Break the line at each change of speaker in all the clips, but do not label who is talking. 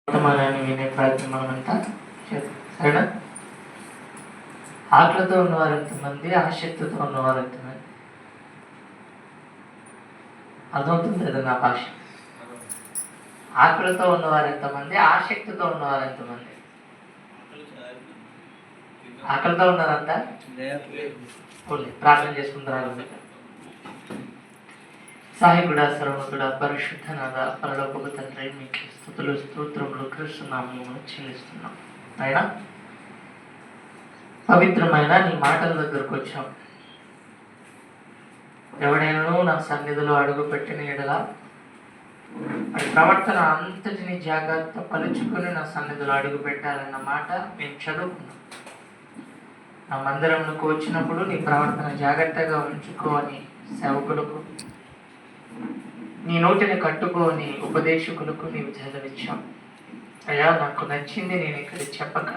వర్తమానాన్ని వినే ప్రయత్నం మనమంతా చేద్దాం. సరేనా? ఆకలితో ఉన్నవారు ఎంతమంది, ఆసక్తితో ఉన్నవారు ఎంతమంది? అర్థమవుతుంది లేదా నా భాష? ఆకలితో ఉన్నవారు ఎంతమంది, ఆసక్తితో ఉన్నవారు ఎంతమంది? ఆకలితో ఉన్నారంతా ప్రార్థన చేసుకుంటారు. సాహికుడా, సర్వకుడా, పరిశుద్ధనాథ, పరలోకపు తండ్రి, మీకు స్తుతులు స్తోత్రములు క్రీస్తునామమున చెల్లిస్తున్నాం. అయినా పవిత్రమైన నీ మాటల దగ్గరకు వచ్చాం. ఎవడైనా నా సన్నిధిలో అడుగు పెట్టిన ఎడల వాడి ప్రవర్తన అంతటిని జాగ్రత్త పలుచుకొని నా సన్నిధిలో అడుగు పెట్టాలన్న మాట మేము చదువుకున్నాం. నా మందిరంలోకి వచ్చినప్పుడు నీ ప్రవర్తన జాగ్రత్తగా ఉంచుకోని సేవకులకు, నీ నోటిని కట్టుకొని ఉపదేశకులకు నీవు చదివించాం. అయ్యా, నాకు నచ్చింది నేను ఇక్కడ చెప్పక,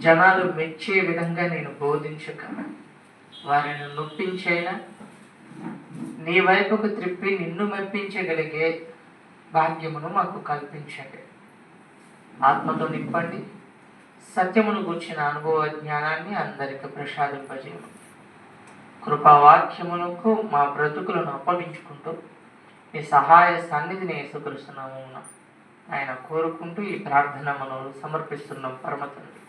జనాలు మెచ్చే విధంగా నేను బోధించక, వారిని నొప్పించైనా నీ వైపుకు త్రిప్పి నిన్ను మెప్పించగలిగే భాగ్యమును మాకు కల్పించండి. ఆత్మతో నింపండి. సత్యమును గూర్చిన అనుభవ జ్ఞానాన్ని అందరికి ప్రసాదింపజేయము. కృపావాక్యములకు మా బ్రతుకులను అప్పగించుకుంటూ ఈ సహాయ సన్నిధిని యేసుక్రీస్తునామమున ఆయన కోరుకుంటూ ఈ ప్రార్థన మనలు సమర్పిస్తున్నాం పరమ తండ్రి.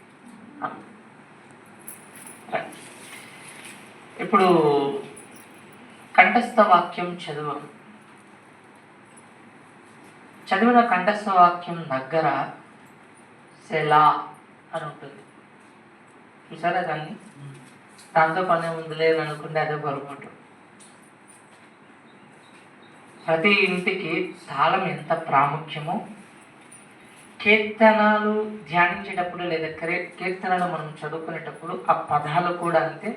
ఇప్పుడు కంఠస్థ వాక్యం చదివిన కంఠస్థ వాక్యం దగ్గర సెలా అని ఉంటుంది. చూసారా దాన్ని? దాంతో పని ఉందిలే అనుకుంటే అదే పొరపాటు. ప్రతి ఇంటికి తాళం ఎంత ప్రాముఖ్యమో, కీర్తనలు ధ్యానించేటప్పుడు లేదా కీర్తనలు మనం చదువుకునేటప్పుడు ఆ పదాలు కూడా అంతే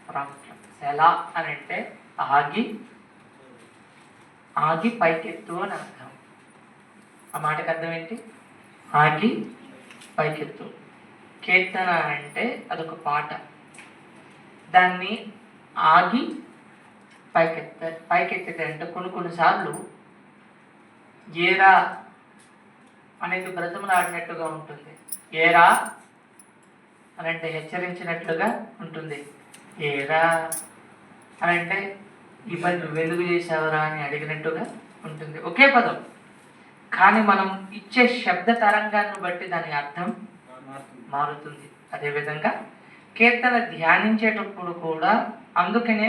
ప్రాముఖ్యం. సెలా అని అంటే ఆగి పైకెత్తు అని అర్థం. ఆ మాటకు అర్థం ఏంటి? ఆగి పైకెత్తు. కీర్తన అంటే అదొక పాట. దాన్ని ఆగి పైకెత్తితే అంటే కొన్నిసార్లు ఏరా అనేది బ్రతములాడినట్టుగా ఉంటుంది. ఏరా అని అంటే హెచ్చరించినట్లుగా ఉంటుంది. ఏరా అని అంటే ఈ పని నువ్వు వెలుగు చేసావరా అని అడిగినట్టుగా ఉంటుంది. ఒకే పదం, కానీ మనం ఇచ్చే శబ్ద తరంగాన్ని బట్టి దాని అర్థం మారుతుంది. అదేవిధంగా కీర్తన ధ్యానించేటప్పుడు కూడా అందుకనే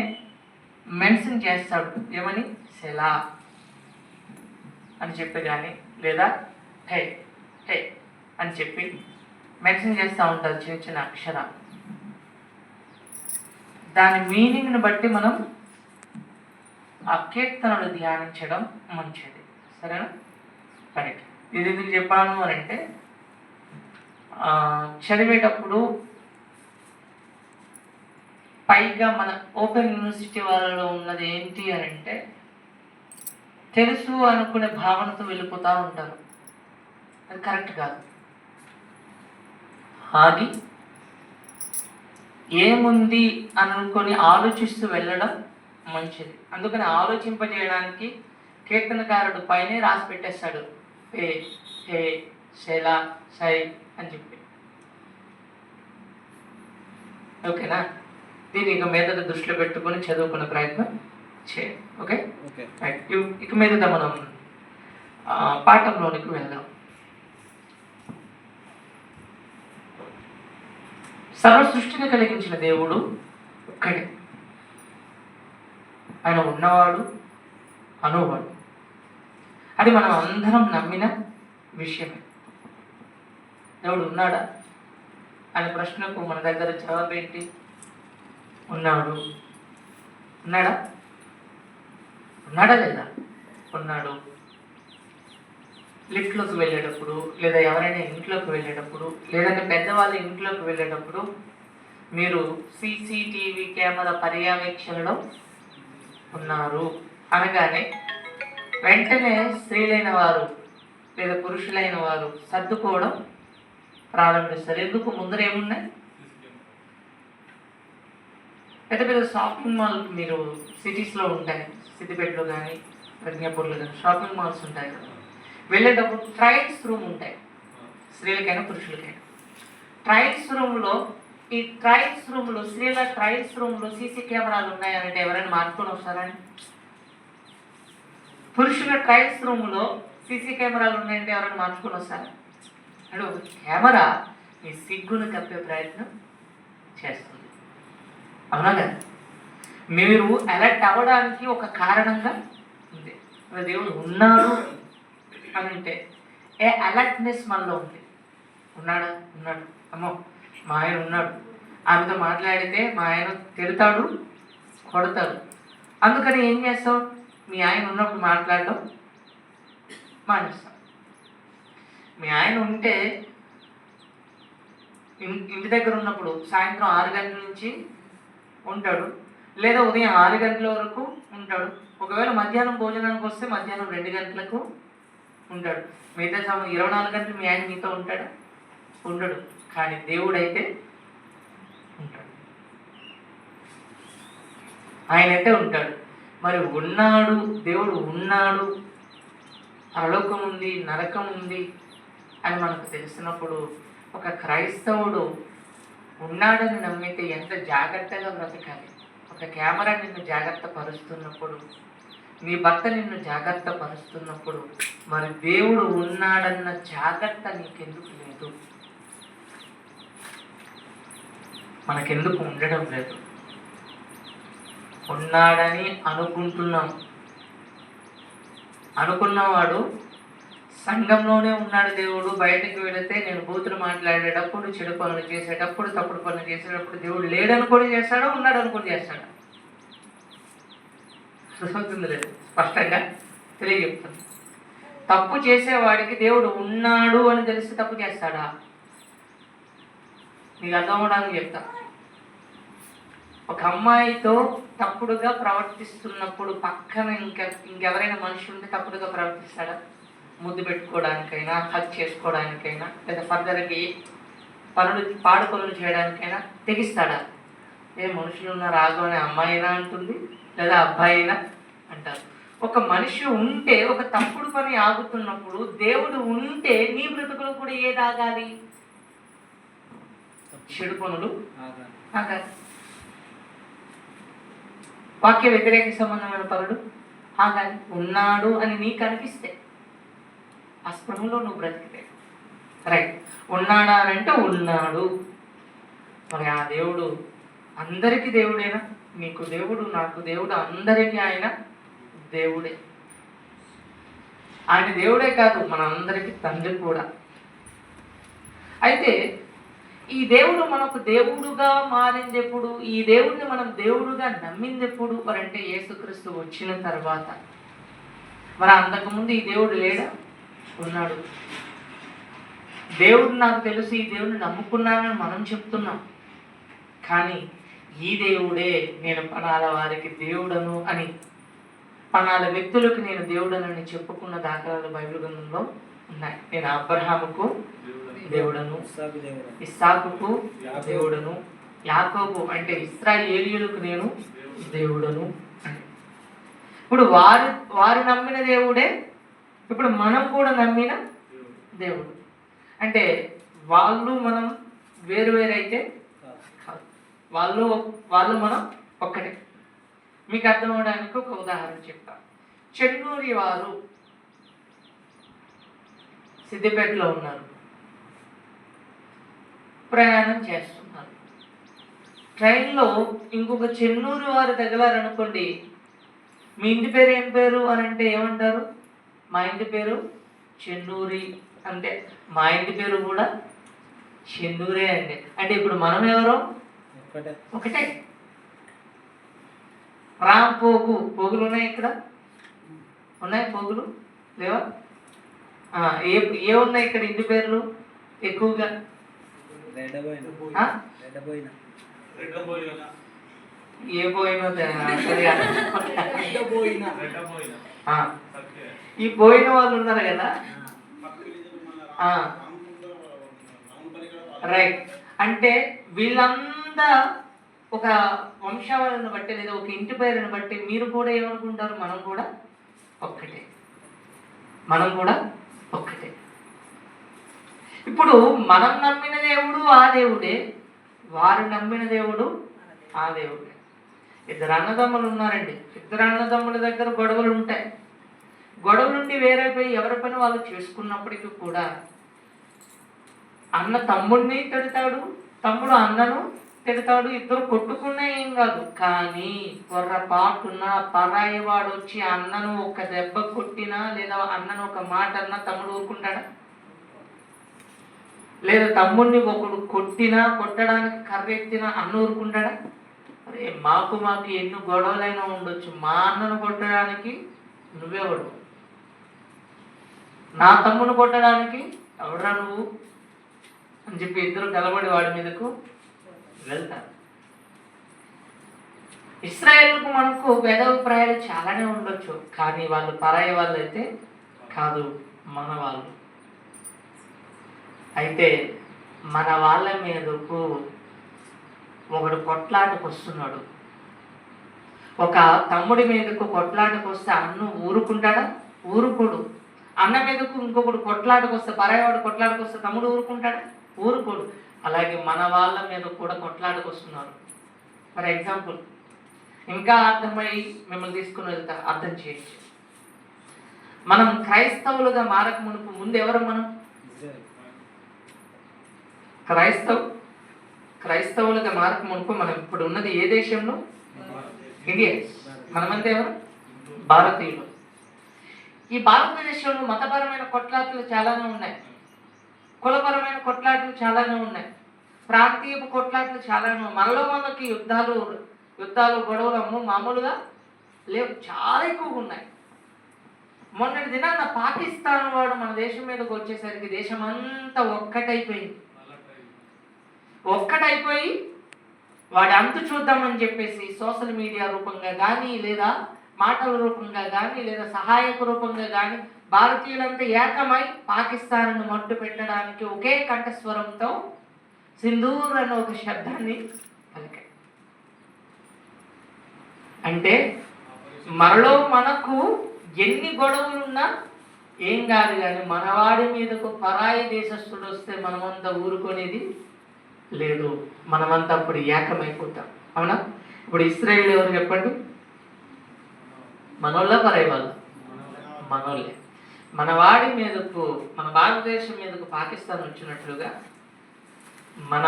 మెన్షన్ చేస్తాడు. ఏమని? సెలా అని చెప్పి కానీ, లేదా హే హే అని చెప్పి మెన్షన్ చేస్తూ ఉంటారు చిన్న చిన్న అక్షరాలు. దాని మీనింగ్ని బట్టి మనం ఆ కీర్తనలు ధ్యానించడం మంచిది. సరేనా? కరెక్ట్. ఇది ఎందుకు చెప్పాను అని అంటే, చదివేటప్పుడు పైగా మన ఓపెన్ యూనివర్సిటీ వాళ్ళలో ఉన్నది ఏంటి అని అంటే, తెలుసు అనుకునే భావనతో వెళ్ళిపోతూ ఉంటారు. అది కరెక్ట్ కాదు. ఆగి ఏముంది అనుకొని ఆలోచిస్తూ వెళ్ళడం మంచిది. అందుకని ఆలోచింపజేయడానికి కీర్తనకారుడు పైనే రాసి పెట్టేస్తాడు, హే హే శైలా సై అని చెప్పి. ఓకేనా? దీన్ని ఇక మీద దృష్టిలో పెట్టుకొని చదువుకునే ప్రయత్నం చేయండి. ఓకే? ఇక మీద మనం పాఠంలోనికి వెళ్దాం. సర్వ సృష్టిని కలిగించిన దేవుడు ఒక్కడే. ఆయన ఉన్నవాడు, అనువాడు. అది మనం అందరం నమ్మిన విషయమే. దేవుడు ఉన్నాడా అనే ప్రశ్నకు మన దగ్గర జవాబు ఏంటి? ఉన్నాడు. ఉన్నాడా? ఉన్నాడా లేదా? ఉన్నాడు. లిఫ్ట్లోకి వెళ్ళేటప్పుడు, లేదా ఎవరైనా ఇంట్లోకి వెళ్ళేటప్పుడు, లేదంటే పెద్దవాళ్ళ ఇంట్లోకి వెళ్ళేటప్పుడు మీరు సీసీటీవీ కెమెరా పర్యవేక్షణలో ఉన్నారు అనగానే వెంటనే స్త్రీలైన వారు లేదా పురుషులైన వారు సర్దుకోవడం ప్రారంభిస్తారు. ఎందుకు? ముందర ఏమున్నాయి? పెద్ద పెద్ద షాపింగ్ మాల్ మీరు సిటీస్లో ఉంటాయి. సిద్దిపేటలో కానీ ప్రజ్ఞాపూర్లో కానీ షాపింగ్ మాల్స్ ఉంటాయి కదా. వెళ్ళేటప్పుడు ట్రయల్స్ రూమ్ ఉంటాయి, స్త్రీలకైనా పురుషులకైనా. ట్రయల్స్ రూమ్లో స్త్రీల ట్రయల్స్ రూమ్లో సీసీ కెమెరాలు ఉన్నాయనంటే ఎవరైనా మార్చుకొని వస్తారని? పురుషుల ట్రయల్స్ రూమ్లో సీసీ కెమెరాలు ఉన్నాయంటే ఎవరైనా మార్చుకొని వస్తారా? అంటే ఒక కెమెరా మీ సిగ్గును కప్పే ప్రయత్నం చేస్తుంది, అవునా కదా? మీరు అలర్ట్ అవ్వడానికి ఒక కారణంగా ఉంది. దేవుడు ఉన్నాడు అని అంటే అలర్ట్నెస్ మనలో ఉంది. ఉన్నాడు, అమ్మో మా ఆయన ఉన్నాడు, ఆమెతో మాట్లాడితే మా ఆయన తిడతాడు, కొడతాడు. అందుకని ఏం చేస్తావు? మీ ఆయన ఉన్నప్పుడు మాట్లాడడం మానేస్తాం. మీ ఆయన ఉంటే ఇంటి దగ్గర ఉన్నప్పుడు సాయంత్రం 6 గంటల నుంచి ఉంటాడు, లేదా ఉదయం 6 గంటల వరకు ఉంటాడు. ఒకవేళ మధ్యాహ్నం భోజనానికి వస్తే మధ్యాహ్నం 2 గంటలకు ఉంటాడు. మిగతా సమయం 24 గంటలు మీ ఆయన మీతో ఉంటాడా? ఉండడు. కానీ దేవుడైతే ఉంటాడు, ఆయనైతే ఉంటాడు. మరి ఉన్నాడు, దేవుడు ఉన్నాడు, పరలోకం ఉంది, నరకం ఉంది అని మనకు తెలిసినప్పుడు ఒక క్రైస్తవుడు ఉన్నాడని నమ్మితే ఎంత జాగ్రత్తగా బ్రతకాలి. ఒక కెమెరా నిన్ను జాగ్రత్త పరుస్తున్నప్పుడు, నీ భర్త నిన్ను జాగ్రత్త పరుస్తున్నప్పుడు, మరి దేవుడు ఉన్నాడన్న జాగ్రత్త నీకెందుకు లేదు? మనకెందుకు ఉండడం లేదు? ఉన్నాడని అనుకున్నవాడు సంఘంలోనే ఉన్నాడు దేవుడు. బయటకు వెళితే నేను బూతులు మాట్లాడేటప్పుడు, చెడు పనులు చేసేటప్పుడు, తప్పుడు పనులు చేసేటప్పుడు దేవుడు లేడని కూడా చేస్తాడా, ఉన్నాడు అని కూడా చేస్తాడా? అర్థమవుతుంది లేదు? స్పష్టంగా తెలియజెప్తాను. తప్పు చేసేవాడికి దేవుడు ఉన్నాడు అని తెలిసి తప్పు చేస్తాడా? నీకు అర్థం అవడానికి చెప్తా. ఒక అమ్మాయితో తప్పుడుగా ప్రవర్తిస్తున్నప్పుడు పక్కన ఇంకెవరైనా మనిషి ఉంటే తప్పుడుగా ప్రవర్తిస్తాడా? ముద్దు పెట్టుకోవడానికైనా, హక్ చేసుకోవడానికైనా, లేదా ఫర్దర్కి పాడు పనులు చేయడానికైనా తెగిస్తాడా? మనుషులు ఉన్న రాజు అనే అమ్మాయి అయినా అంటుంది, లేదా అబ్బాయి అయినా అంటారు. ఒక మనిషి ఉంటే, ఒక తప్పుడు పని ఆగుతున్నప్పుడు దేవుడు ఉంటే నీ బ్రతుకులు కూడా ఏది ఆగాలి? చెడు పనులు ఆగాలి. వాక్య వ్యతిరేక సంబంధమైన పనులు ఆగాలి. ఉన్నాడు అని నీకు అనిపిస్తే, ఆ స్పృహలో నువ్వు బ్రతికితే రైట్. ఉన్నాడా అని అంటే ఉన్నాడు. మరి ఆ దేవుడు అందరికీ దేవుడేనా? నీకు దేవుడు, నాకు దేవుడు, అందరికీ ఆయన దేవుడే. ఆయన దేవుడే కాదు, మన అందరికీ తండ్రి కూడా. అయితే ఈ దేవుడు మనకు దేవుడుగా మారింది ఎప్పుడు? ఈ దేవుడిని మనం దేవుడుగా నమ్మింది ఎప్పుడు? మరి అంటే యేసుక్రీస్తు వచ్చిన తర్వాత. మరి అంతకుముందు ఈ దేవుడు లేడా? ఉన్నాడు. దేవుడు నాకు తెలుసు, ఈ దేవుడిని నమ్ముకున్నానని మనం చెప్తున్నాం. కానీ ఈ దేవుడే నేను పలాల వారికి దేవుడను అని, పలాల వ్యక్తులకు నేను దేవుడనని చెప్పుకున్న దాఖలాలు బైబిల్ గ్రంథంలో ఉన్నాయి. నేను అబ్రహాముకు దేవుడను, ఇస్సాకుకు దేవుడను, యాకోబు అంటే ఇశ్రాయేలీయులకు నేను దేవుడను అని. ఇప్పుడు వారు నమ్మిన దేవుడే ఇప్పుడు మనం కూడా నమ్మిన దేవుడు. అంటే వాళ్ళు మనం వేరువేరైతే కాదు, వాళ్ళు మనం ఒక్కటే. మీకు అర్థం అవడానికి ఒక ఉదాహరణ చెప్తా. చెన్నూరి వారు సిద్దిపేటలో ఉన్నారు, ప్రయాణం చేస్తున్నారు. ట్రైన్లో ఇంకొక చెన్నూరు వారు తగిలారనుకోండి, మీ ఇంటి పేరు ఏం పేరు అని అంటే ఏమంటారు? మా ఇంటి పేరు చెన్నూరి. అంటే మా ఇంటి పేరు కూడా చెన్నూరే అండి. అంటే ఇప్పుడు మనం ఎవరో ఒకటే. రామ్ పోగులు ఉన్నాయి, ఇక్కడ ఉన్నాయి పోగులు లేవా? ఏ ఉన్నాయి ఇక్కడ ఇంటి పేర్లు ఎక్కువగా? ఏ పోయినో ఈ పోయిన వాళ్ళు ఉన్నారు కదా, రైట్. అంటే వీళ్ళంతా ఒక వంశావళిని బట్టి లేదా ఒక ఇంటి పేరుని బట్టి మీరు కూడా ఏమనుకుంటారు? మనం కూడా ఒక్కటే, మనం కూడా ఒక్కటే. ఇప్పుడు మనం నమ్మిన దేవుడు ఆ దేవుడే, వారు నమ్మిన దేవుడు ఆ దేవుడే. ఇద్దరు అన్నదమ్ములు ఉన్నారండి. ఇద్దరు అన్నదమ్ముల దగ్గర గొడవలు ఉంటాయి. గొడవలుండి వేరైపోయి ఎవరి పని వాళ్ళు చేసుకున్నప్పటికీ కూడా అన్న తమ్ముడిని తిడతాడు, తమ్ముడు అన్నను తిడతాడు. ఇద్దరు కొట్టుకున్నా ఏం కాదు. కానీ పొర్రపాటున పరాయి వాడు వచ్చి అన్నను ఒక దెబ్బ కొట్టినా లేదా అన్నను ఒక మాట అన్నా తమ్ముడు ఊరుకుంటాడా? లేదా తమ్ముడిని ఒకడు కొట్టినా, కొట్టడానికి కర్ర ఎత్తినా అన్న ఊరుకుంటాడా? అరే మాకు ఎన్ని గొడవలైనా ఉండొచ్చు, మా అన్నను కొట్టడానికి నువ్వెవడు, నా తమ్ముని కొట్టడానికి ఎవడరా నువ్వు అని చెప్పి ఇద్దరు కలబడి వాడి మీదకు వెళ్తారు. ఇశ్రాయేలుకు మనకు భేదాభిప్రాయాలు చాలానే ఉండొచ్చు, కానీ వాళ్ళు పరాయి వాళ్ళు అయితే కాదు, మన వాళ్ళు. అయితే మన వాళ్ళ మీదకు ఒకడు కొట్లాటకు వస్తున్నాడు. ఒక తమ్ముడి మీదకు కొట్లాటకు వస్తే అన్న ఊరుకుంటాడా? ఊరుకోడు. అన్న మీదకు ఇంకొకడు కొట్లాటకు వస్తే, పరాయవాడు కొట్లాటకు వస్తే తమ్ముడు ఊరుకుంటాడా? ఊరుకోడు. అలాగే మన వాళ్ళ మీద కూడా కొట్లాటకు వస్తున్నారు. ఫర్ ఎగ్జాంపుల్, ఇంకా అర్థమై మిమ్మల్ని తీసుకుని వెళ్తా, అర్థం చేయొచ్చు. మనం క్రైస్తవులుగా మారక ముందు ఎవరు మనం? క్రైస్తవులుగా మారక మునుపు మనం ఇప్పుడు ఉన్నది ఏ దేశంలో? ఇండియన్స్. మనమంతా ఎవరు? భారతీయులు. ఈ భారతదేశంలో మతపరమైన కొట్లాటలు చాలానే ఉన్నాయి, కులపరమైన కొట్లాటలు చాలానే ఉన్నాయి, ప్రాంతీయ కొట్లాటలు చాలానే. మనకి యుద్ధాలు గొడవలు మామూలుగా లేవు, చాలా ఎక్కువగా ఉన్నాయి. మొన్నటి దినాన పాకిస్తాన్ వాడు మన దేశం మీదకి వచ్చేసరికి దేశం అంతా ఒక్కటైపోయి వాడి అంతు చూద్దామని చెప్పేసి సోషల్ మీడియా రూపంగా కానీ, లేదా మాటల రూపంగా కానీ, లేదా సహాయక రూపంగా కానీ భారతీయులంతా ఏకమై పాకిస్తాన్ను మట్టు పెట్టడానికి ఒకే కంఠస్వరంతో సింధూర్ అనే ఒక శబ్దాన్ని పలికాయి. అంటే మనకు ఎన్ని గొడవలున్నా ఏం కాదు, కానీ మనవాడి మీదకు పరాయి దేశస్థుడు వస్తే మనమంతా ఊరుకునేది లేదు. మనమంతా అప్పుడు ఏకమైపోతాం. అవునా? ఇప్పుడు ఇశ్రాయేలు ఎవరు చెప్పండి? మనోళ్ళ పరాయి వాళ్ళు? మనోళ్ళే. మనవాడి మీదకు, మన భారతదేశం మీదకు పాకిస్తాన్ వచ్చినట్లుగా మన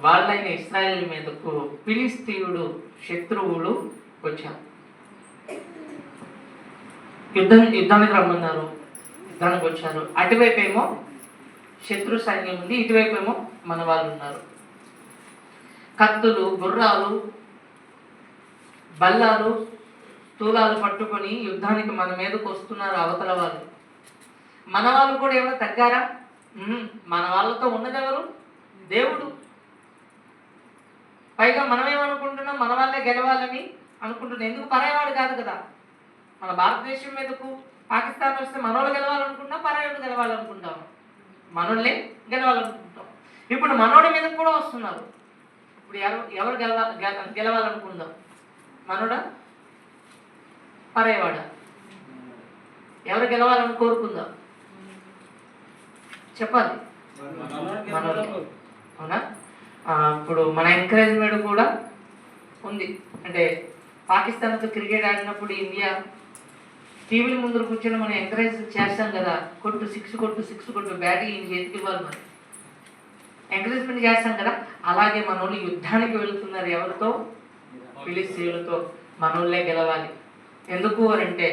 వాళ్ళైన ఇశ్రాయేల్ మీదకు ఫిలిస్తీయుడు శత్రువులు వచ్చారు. యుద్ధానికి రమ్మన్నారు, యుద్ధానికి వచ్చారు. అటువైపు ఏమో శత్రు సైన్యం ఉంది, ఇటువైపు ఏమో మన వాళ్ళు ఉన్నారు. కత్తులు, గుర్రాలు, బల్లాలు, స్థూలాలు పట్టుకొని యుద్ధానికి మన మీదకు వస్తున్నారు అవతల వాళ్ళు. మన వాళ్ళు కూడా ఏమైనా తగ్గారా? మన వాళ్ళతో ఉన్నదెవరు? దేవుడు. పైగా మనమేమనుకుంటున్నాం? మన వాళ్ళే గెలవాలని అనుకుంటున్నాం. ఎందుకు? పరాయవాడు కాదు కదా. మన భారతదేశం మీదకు పాకిస్తాన్ వస్తే మనోళ్ళు గెలవాలనుకుంటాం, పరాయవాడు గెలవాలనుకుంటాం, మనోళ్ళే గెలవాలనుకుంటాం. ఇప్పుడు మనోడి మీదకు కూడా వస్తున్నారు. ఇప్పుడు ఎవరు గెలవాలనుకుందాం? మనోడా, పరాయవాడా? ఎవరు గెలవాలని కోరుకుందాం? చెప్పాలి. మనోడు. అవునా? ఇప్పుడు మన ఎంకరేజ్మెంట్ కూడా ఉంది. అంటే పాకిస్తాన్తో క్రికెట్ ఆడినప్పుడు ఇండియా టీవీల ముందు కూర్చొని మనం ఎంకరేజ్ చేస్తాం కదా, కొట్టు సిక్స్ కొట్టు బ్యాటింగ్ ఈ చేతికి ఇవ్వాలి, మరి ఎంకరేజ్మెంట్ చేస్తాం కదా. అలాగే మనోళ్ళు యుద్ధానికి వెళుతున్నారు. ఎవరితో? ఫిలిస్తీయులతో. మనోళ్ళే గెలవాలి. ఎందుకు అంటే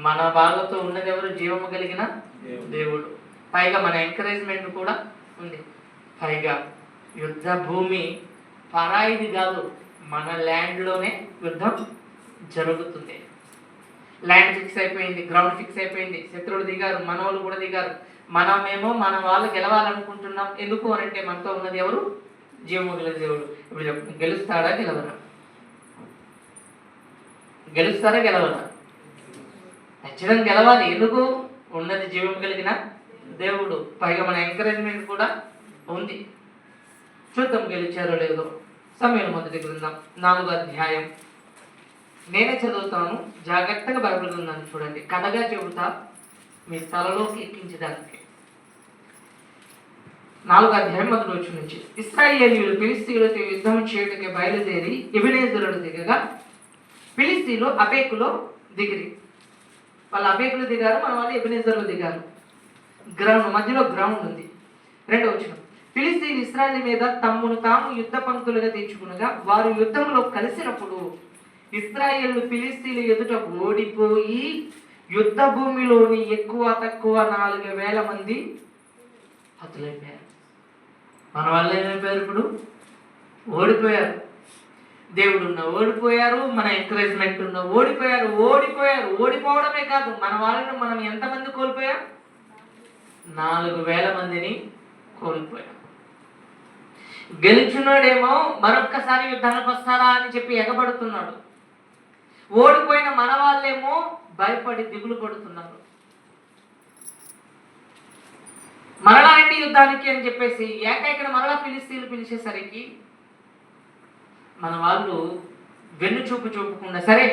మన వాళ్ళతో ఉన్నది ఎవరు? జీవము కలిగిన దేవుడు. పైగా మన ఎంకరేజ్మెంట్ కూడా ఉంది. పైగా యుద్ధ భూమి పరాయిది కాదు, మన ల్యాండ్లోనే యుద్ధం జరుగుతుంది. ల్యాండ్ ఫిక్స్ అయిపోయింది, గ్రౌండ్ ఫిక్స్ అయిపోయింది, శత్రువులు దిగారు, మనోళ్ళు కూడా దిగారు. మనమేమో మన వాళ్ళు గెలవాలనుకుంటున్నాం. ఎందుకు అంటే మనతో ఉన్నది ఎవరు? జీవము గల దేవుడు. ఇప్పుడు చెప్పండి, గెలుస్తాడా గెలవరా? గెలుస్తారా గెలవరా? ఖచ్చితంగా గెలవాలి. ఎందుకు? ఉన్నది జీవం కలిగిన దేవుడు. పైగా మన ఎంకరేజ్మెంట్ కూడా ఉంది. చూద్దాం గెలిచారో లేదో. సమయం 1 గ్రంథం 4వ అధ్యాయం. నేనే చదువుతాను, జాగ్రత్తగా బైబిల్ గ్రంథాన్ని చూడండి. కథగా చెబుతా, మీ తలలోకి ఎక్కించడానికి. 4వ అధ్యాయం 1వ వచనం నుంచి, ఇశ్రాయేలీయులు ఫిలిష్తీయులతో యుద్ధం చేయుటకు బయలుదేరి ఎబెనేజరులో దిగగా ఫిలిష్తీయులు అబేకులో దిగిరి. వాళ్ళు అబేకులు దిగారు, మన వాళ్ళు ఎబెనేజరులో దిగారు. మధ్యలో గ్రౌండ్ ఉంది. 2వ వచనం, ఫిలిష్తీయులు ఇశ్రాయేలు మీద తమ్మును తాము యుద్ధ పంక్తులుగా తెచ్చుకునగా వారు యుద్ధంలో కలిసినప్పుడు ఇశ్రాయేలు ఫిలిష్తీయుల ఎదుట ఓడిపోయి యుద్ధ భూమిలోని ఎక్కువ తక్కువ 4,000 మంది హతులైపోయారు. మన వాళ్ళు ఏమైపోయారు? ఇప్పుడు ఓడిపోయారు. దేవుడు ఉన్న ఓడిపోయారు, మన ఎంకరేజ్మెంట్ ఉన్న ఓడిపోయారు. ఓడిపోవడమే కాదు, మన వాళ్ళను మనం ఎంతమంది కోల్పోయాం? 4,000 మందిని కోల్పోయాం. గెలిచినాడేమో మరొక్కసారి యుద్ధానికి వస్తారా అని చెప్పి ఎగబడుతున్నాడు. ఓడిపోయిన మన వాళ్ళేమో భయపడి దిగులు పడుతున్నారు. మరలా ఏంటి యుద్ధానికి అని చెప్పేసి ఏకైక మరలా ఫిలిష్తీయులు పిలిచేసరికి మన వాళ్ళు వెన్ను చూపుకుండా సరే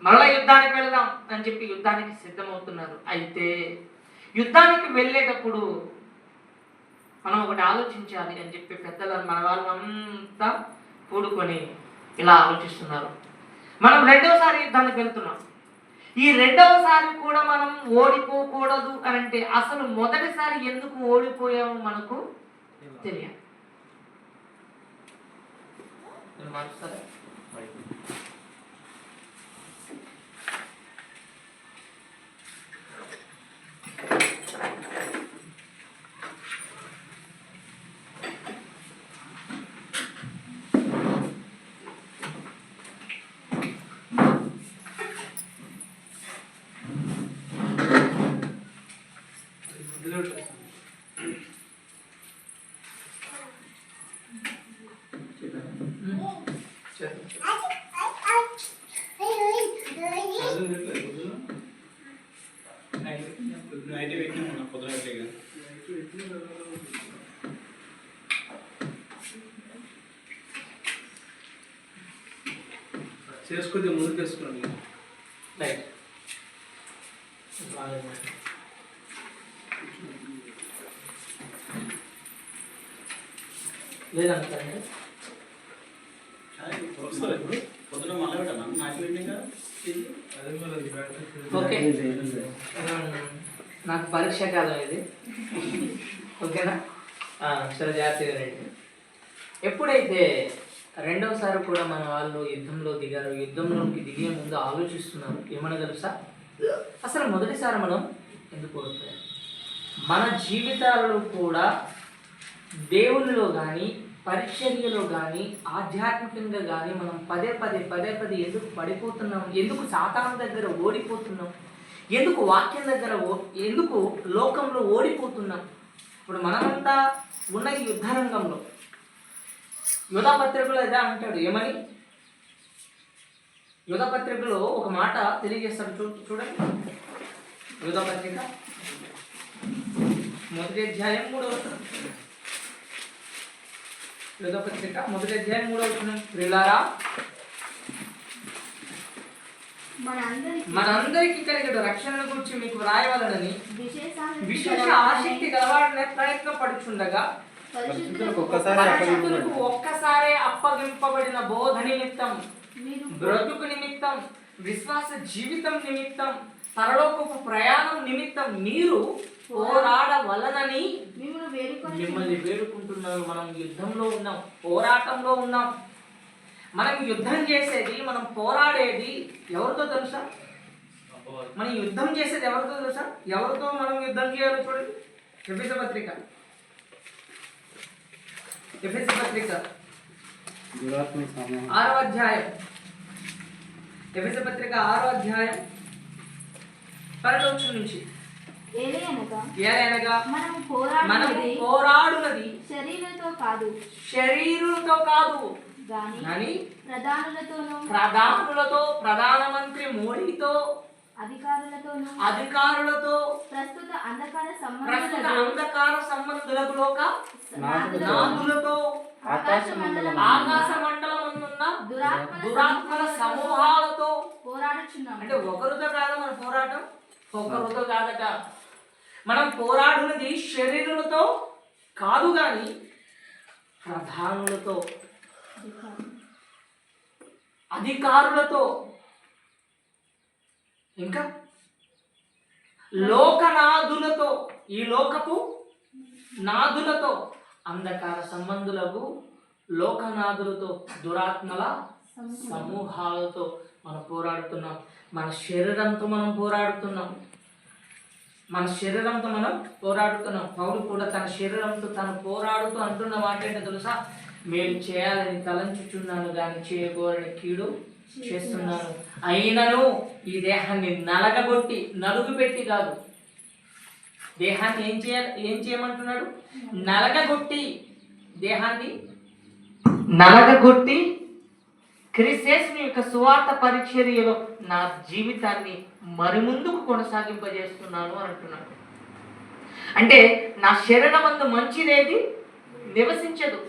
మరలా యుద్ధానికి వెళ్దాం అని చెప్పి యుద్ధానికి సిద్ధమవుతున్నారు. అయితే యుద్ధానికి వెళ్ళేటప్పుడు మనం ఒకటి ఆలోచించాలి అని చెప్పి పెద్దలు మన వాళ్ళు అంతా కూడుకొని ఇలా ఆలోచిస్తున్నారు. మనం 2వసారి యుద్ధానికి వెళ్తున్నాం. ఈ 2వసారి కూడా మనం ఓడిపోకూడదు అని అంటే అసలు మొదటిసారి ఎందుకు ఓడిపోయామో మనకు తెలియాలి.
చేసుకుంటే ముందుకు వేసుకోండి.
లేదంటే ఓకే, నాకు పరీక్ష కాలం ఇది. ఓకేనా? సరే, జాగ్రత్తగా రండి. ఎప్పుడైతే 2వసారి కూడా మన వాళ్ళు యుద్ధంలో దిగారు, యుద్ధంలోకి దిగే ముందు ఆలోచిస్తున్నారు. ఏమన్నా తెలుసా? అసలు మొదటిసారి మనం ఎందుకు ఓడిపోయాం? మన జీవితాలలో కూడా దేవునిలో కానీ పరిచర్యలో కానీ ఆధ్యాత్మికంగా కానీ మనం పదే పదే ఎందుకు పడిపోతున్నాం? ఎందుకు సాతాను దగ్గర ఓడిపోతున్నాం? ఎందుకు వాక్యం దగ్గర ఎందుకు లోకంలో ఓడిపోతున్నాం? ఇప్పుడు మనమంతా ఉన్న ఈ యుద్ధరంగంలో యోధా పత్రికలో ఇదే అంటాడు. ఏమని? యోధా పత్రికలో ఒక మాట తెలియజేస్తాడు. చూడండి, యోధా పత్రిక 1వ అధ్యాయం 3వ వచనం. యోధా పత్రిక 1వ అధ్యాయం 3వ వచనం. ప్రియులారా, మనందరికీ కలిగిన రక్షణను గురించి మీకు వ్రాయవలనని విశేష ఆసక్తి గలవాడనే ప్రయత్నపడుచుండగా ఒక్కసారే అప్పగింపబడిన బోధ నిమిత్తం, బ్రతుకు నిమిత్తం, విశ్వాస జీవితం నిమిత్తం, పరలోకపు ప్రయాణం నిమిత్తం మీరు పోరాడవలనని మిమ్మల్ని వేడుకుంటున్నాను. మనం యుద్ధంలో ఉన్నాం, పోరాటంలో ఉన్నాం. మనం యుద్ధం చేసేది, మనం పోరాడేది ఎవరితో తెలుసా? మనం యుద్ధం చేసేది ఎవరితో తెలుసా? ఎవరితో మనం యుద్ధం చేయాలో చూడండి. ఎఫెసీ పత్రిక 6వ అధ్యాయం. ఎఫెసీ పత్రిక 6వ అధ్యాయం 12వ వచనం నుంచి. ఏలయనగా మనం పోరాడునది శరీరులతో కాదు గాని ప్రధానులతో, ప్రధానమంత్రి మోడీతో, అధికారులతో, ప్రస్తుత అంధకార సంబంధులకు, లోక నాథులతో, ఆకాశ మండలమున్న దురాత్మల సమూహాలతో పోరాడుచున్నాం. అంటే ఒకరితో కాదు మన పోరాటం, ఒకరితో కాదట,
మనం పోరాడున్నది శరీరులతో కాదు కానీ ప్రధానులతో, అధికారులతో, ఇంకా లోకనాథులతో, ఈ లోకపు నాదులతో, అంధకార సంబంధులకు లోకనాథులతో, దురాత్మల సమూహాలతో మనం పోరాడుతున్నాం. మన శరీరంతో మనం పోరాడుతున్నాం. పౌలు కూడా తన శరీరంతో తను పోరాడుతూ అంటున్న మాట ఏంటో తెలుసా? మేలు చేయాలని తలంచుచున్నాను కానీ చేయకూడని కీడు చేస్తున్నాను. అయినను ఈ దేహాన్ని నలగగొట్టి, నలుగు పెట్టి కాదు, దేహాన్ని ఏం చేయమంటున్నాడు? దేహాన్ని నలగగొట్టి క్రీస్తు యొక్క సువార్త పరిచర్యలో నా జీవితాన్ని మరి ముందుకు కొనసాగింపజేస్తున్నాను అంటున్నాడు. అంటే నా శరీరమందు మంచిదేది నివసించదు.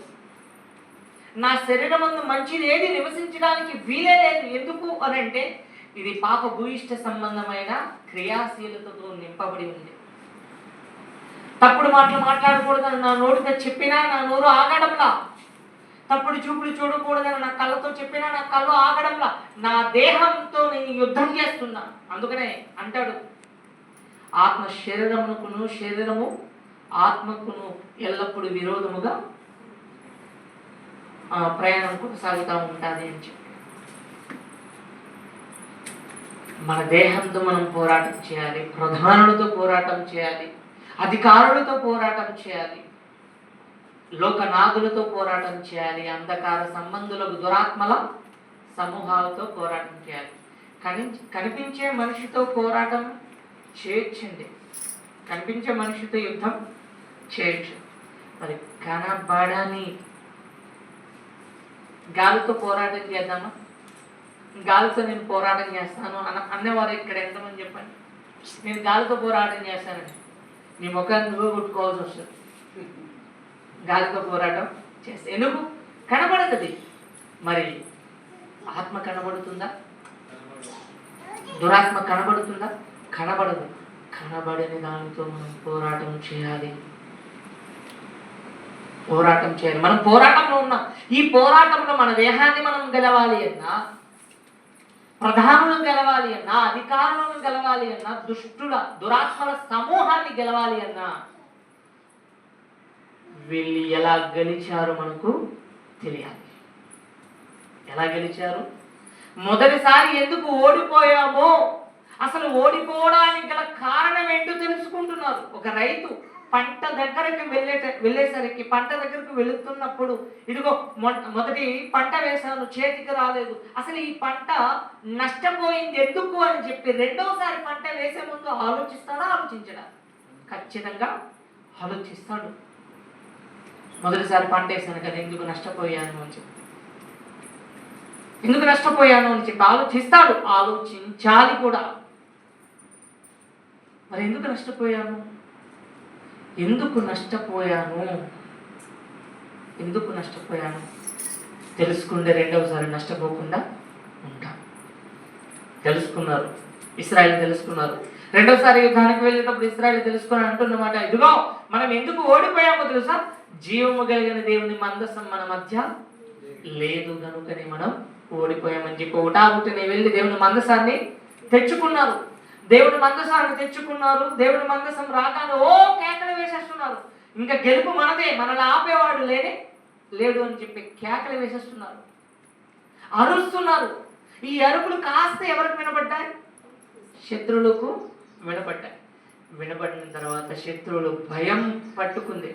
నా శరీరమందు మంచిదేది నివసించడానికి వీలే లేదు. ఎందుకు అని అంటే ఇది పాప భూయిష్ట సంబంధమైన క్రియాశీలతతో నింపబడి ఉంది. తప్పుడు మాటలు మాట్లాడకూడదని నా నోటితో చెప్పినా నా నోరు ఆగడంలా, తప్పుడు చూపులు చూడకూడదని నా కళ్ళతో చెప్పినా నా కళ్ళు ఆగడంలా, నా దేహంతో నేను యుద్ధం చేస్తున్నా. అందుకనే అంటాడు, ఆత్మ శరీరమునకును శరీరము ఆత్మకును ఎల్లప్పుడూ విరోధముగా ప్రయాణం కొనసాగుతూ ఉంటుంది అని చెప్పి మన దేహంతో మనం పోరాటం చేయాలి, ప్రధానులతో పోరాటం చేయాలి, అధికారులతో పోరాటం చేయాలి, లోకనాథులతో పోరాటం చేయాలి, అంధకార సంబంధులకు దురాత్మల సమూహాలతో పోరాటం చేయాలి. కనిపించే మనిషితో పోరాటం చేయొచ్చండి, కనిపించే మనిషితో యుద్ధం చేయొచ్చు. మరి కనబడని గాలితో పోరాటం చేద్దామా? గాలితో నేను పోరాటం చేస్తాను అన్నవారు ఇక్కడ ఎంతమంది చెప్పండి? నేను గాలితో పోరాటం చేస్తానండి. నీ ముఖాన్ని నువ్వు కొట్టుకోవాల్సి వస్తుంది. గాలితో పోరాటం చేస్తే ఎందుకు? కనబడదు. మరి ఆత్మ కనబడుతుందా? దురాత్మ కనబడుతుందా? కనబడదు. కనబడని దానితో మనం పోరాటం చేయాలి. మనం పోరాటంలో ఉన్నాం. ఈ పోరాటంలో మన దేహాన్ని మనం గెలవాలి అన్నా, ప్రధానులను గెలవాలి అన్నా, అధికారులను గెలవాలి అన్నా, దురాత్మల సమూహాన్ని గెలవాలి అన్నా, వీళ్ళు ఎలా గెలిచారో మనకు తెలియాలి. ఎలా గెలిచారు? మొదటిసారి ఎందుకు ఓడిపోయామో, అసలు ఓడిపోవడానికి గల కారణం ఏంటో తెలుసుకుంటున్నారు. ఒక రైతు పంట దగ్గరికి వెళ్ళేసరికి, పంట దగ్గరకు వెళుతున్నప్పుడు, ఇదిగో మొదటి పంట వేశాను, చేతికి రాలేదు, అసలు ఈ పంట నష్టపోయింది ఎందుకు అని చెప్పి రెండోసారి పంట వేసే ముందు ఆలోచించడా? ఖచ్చితంగా ఆలోచిస్తాడు. మొదటిసారి పంట వేసాను కదా, ఎందుకు నష్టపోయాను అని చెప్పి ఆలోచిస్తాడు. ఆలోచించాలి కూడా. మరి ఎందుకు నష్టపోయాను తెలుసుకుంటే రెండవసారి నష్టపోకుండా ఉంటాం. తెలుసుకున్నారు, ఇశ్రాయేలు తెలుసుకున్నారు. రెండోసారి యుద్ధానికి వెళ్ళేటప్పుడు ఇశ్రాయేలు తెలుసుకుని అంటున్నమాట, ఇదిగో మనం ఎందుకు ఓడిపోయామో తెలుసా? జీవము కలిగిన దేవుని మందసం మన మధ్య లేదు కనుకని మనం ఓడిపోయామని చెప్పి ఒకటాగుటనే వెళ్ళి దేవుని మందసాన్ని తెచ్చుకున్నారు. దేవుని మందసం రాగానే కేకలు వేసేస్తున్నారు. ఇంకా గెలుపు మనదే, మనల్ని ఆపేవాడు లేడు అని చెప్పి కేకలు వేసేస్తున్నారు, అరుస్తున్నారు. ఈ అరుపులు కాస్త ఎవరికి వినబడ్డాయి? శత్రువులకు వినబడ్డాయి. వినబడిన తర్వాత శత్రువులు భయం పట్టుకుంది.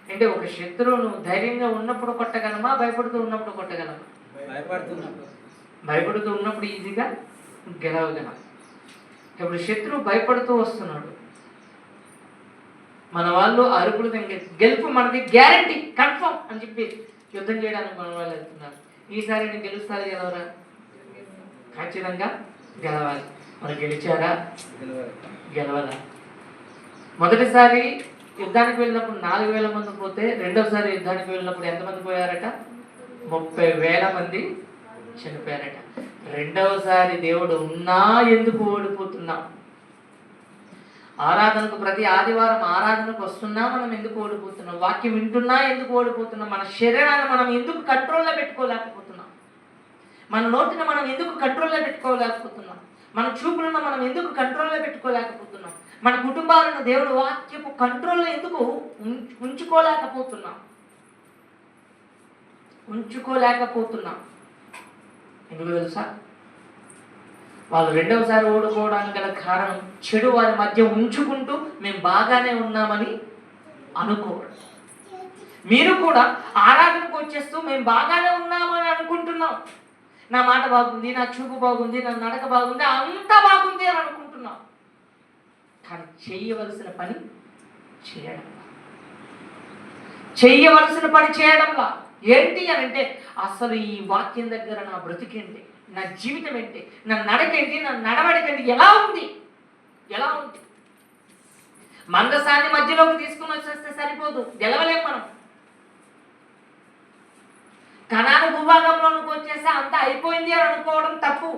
అంటే ఒక శత్రువును ధైర్యంగా ఉన్నప్పుడు కొట్టగలమా, భయపడుతూ ఉన్నప్పుడు కొట్టగలమా? భయపడుతూ ఉన్నప్పుడు ఈజీగా గెలవగలం. ఇప్పుడు శత్రువు భయపడుతూ వస్తున్నాడు, మన వాళ్ళు అరుపులు గెలుపు మనది గ్యారంటీ, కన్ఫర్మ్ అని చెప్పి యుద్ధం చేయడానికి మన వాళ్ళు వెళ్తున్నారు. ఈసారి నేను గెలుస్తారు గెలవరా? ఖచ్చితంగా గెలవాలి. మరి గెలిచారా? గెలవరా? మొదటిసారి యుద్ధానికి వెళ్ళినప్పుడు 4,000 మంది పోతే, రెండోసారి యుద్ధానికి వెళ్ళినప్పుడు ఎంతమంది పోయారట? 30,000 మంది చనిపోయారట. రెండవసారి దేవుడు ఉన్నా ఎందుకు ఓడిపోతున్నాం? ఆరాధనకు ప్రతి ఆదివారం ఆరాధనకు వస్తున్నా మనం ఎందుకు ఓడిపోతున్నాం? వాక్యం వింటున్నా ఎందుకు ఓడిపోతున్నాం? మన శరీరాన్ని మనం ఎందుకు కంట్రోల్లో పెట్టుకోలేకపోతున్నాం? మన నోటిని మనం ఎందుకు కంట్రోల్లో పెట్టుకోలేకపోతున్నాం? మన చూపులను మనం ఎందుకు కంట్రోల్లో పెట్టుకోలేకపోతున్నాం? మన కుటుంబాలను దేవుడు వాక్యపు కంట్రోల్లో ఎందుకు ఉంచుకోలేకపోతున్నాం? ఎందుకు తెలుసా? వాళ్ళు రెండవసారి ఓడిపోవడానికి గల కారణం చెడు వారి మధ్య ఉంచుకుంటూ మేము బాగానే ఉన్నామని అనుకోవడం. మీరు కూడా ఆరాధనకు వచ్చేస్తూ మేము బాగానే ఉన్నామని అనుకుంటున్నాం. నా మాట బాగుంది, నా చూపు బాగుంది, నా నడక బాగుంది, అంతా బాగుంది అని అనుకుంటున్నాం. కానీ చేయవలసిన పని చేయడంలా ఏంటి అని అంటే, అసలు ఈ వాక్యం దగ్గర నా బ్రతికేంటి, నా జీవితం ఏంటి, నా నడకేంటి, నా నడవడికేంటి, ఎలా ఉంది? మందసాన్ని మధ్యలోకి తీసుకుని వచ్చేస్తే సరిపోదు, గెలవలేం మనం. కనాను భూభాగంలోనికి వచ్చేస్తే అంతా అయిపోయింది అని అనుకోవడం తప్పు.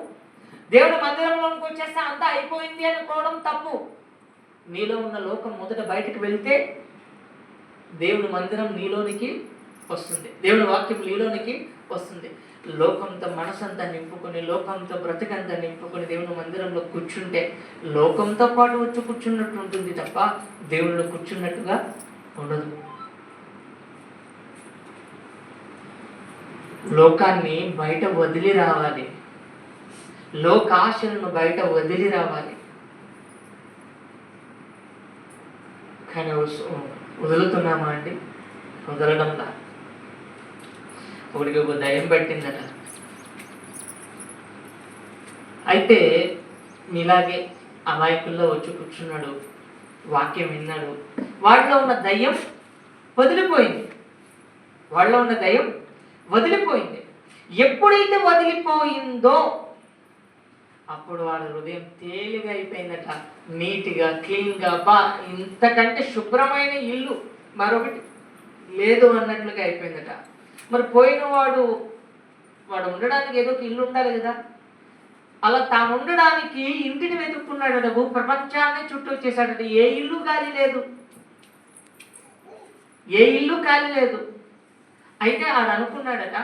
దేవుడు మందిరంలోనికి వచ్చేస్తే అంతా అయిపోయింది అనుకోవడం తప్పు. నీలో ఉన్న లోకం మొదట బయటకు వెళ్తే దేవుని మందిరం నీలోనికి వస్తుంది, దేవుని వాక్యం నీలోనికి వస్తుంది. లోకంతో మనసంతా నింపుకొని, లోకంతో బ్రతకంతా నింపుకొని దేవుని మందిరంలో కూర్చుంటే లోకంతో పాటు వచ్చి కూర్చున్నట్టు ఉంటుంది తప్ప దేవుళ్ళు కూర్చున్నట్టుగా ఉండదు. లోకాన్ని బయట వదిలి రావాలి, లోకాశలను బయట వదిలి రావాలి. కానీ వదులుతున్నామా అండి? వదలడంలా. ఒకడికి ఒక దయ్యం పట్టిందట. అయితే మీలాగే అమాయకుల్లో వచ్చి కూర్చున్నాడు, వాక్యం విన్నాడు, వాడిలో ఉన్న దయ్యం వదిలిపోయింది. ఎప్పుడైతే వదిలిపోయిందో అప్పుడు వాడి హృదయం తేలిగా అయిపోయిందట, నీట్గా, క్లీన్గా, ఇంతకంటే శుభ్రమైన ఇల్లు మరొకటి లేదు అన్నట్లుగా అయిపోయిందట. మరి పోయిన వాడు ఉండడానికి ఏదో ఒక ఇల్లు ఉండాలి కదా. అలా తాను ఉండడానికి ఇంటిని వెతుక్కున్నాడట, ప్రపంచాన్ని చుట్టూ వచ్చేసాడట. ఏ ఇల్లు ఖాళీ లేదు. అయితే ఆడు అనుకున్నాడట,